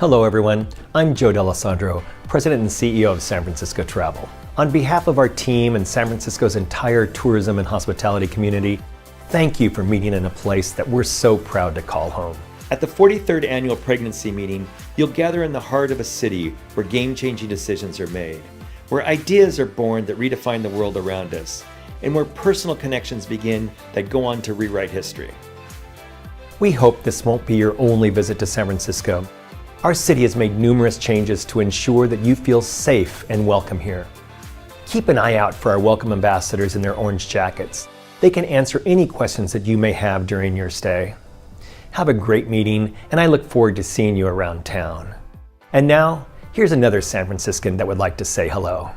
Hello everyone, I'm Joe D'Alessandro, President and CEO of San Francisco Travel. On behalf of our team and San Francisco's entire tourism and hospitality community, thank you for meeting in a place that we're so proud to call home. At the 43rd Annual Pregnancy Meeting, you'll gather in the heart of a city where game-changing decisions are made, where ideas are born that redefine the world around us, and where personal connections begin that go on to rewrite history. We hope this won't be your only visit to San Francisco. Our city has made numerous changes to ensure that you feel safe and welcome here. Keep an eye out for our welcome ambassadors in their orange jackets. They can answer any questions that you may have during your stay. Have a great meeting, and I look forward to seeing you around town. And now, here's another San Franciscan that would like to say hello.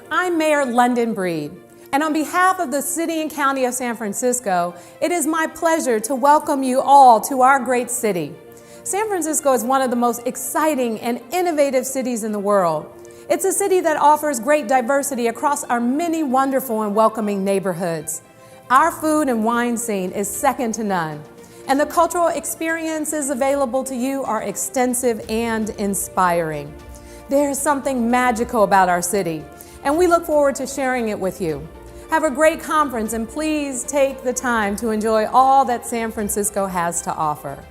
I'm Mayor London Breed, and on behalf of the City and County of San Francisco, it is my pleasure to welcome you all to our great city. San Francisco is one of the most exciting and innovative cities in the world. It's a city that offers great diversity across our many wonderful and welcoming neighborhoods. Our food and wine scene is second to none, and the cultural experiences available to you are extensive and inspiring. There's something magical about our city, and we look forward to sharing it with you. Have a great conference, and please take the time to enjoy all that San Francisco has to offer.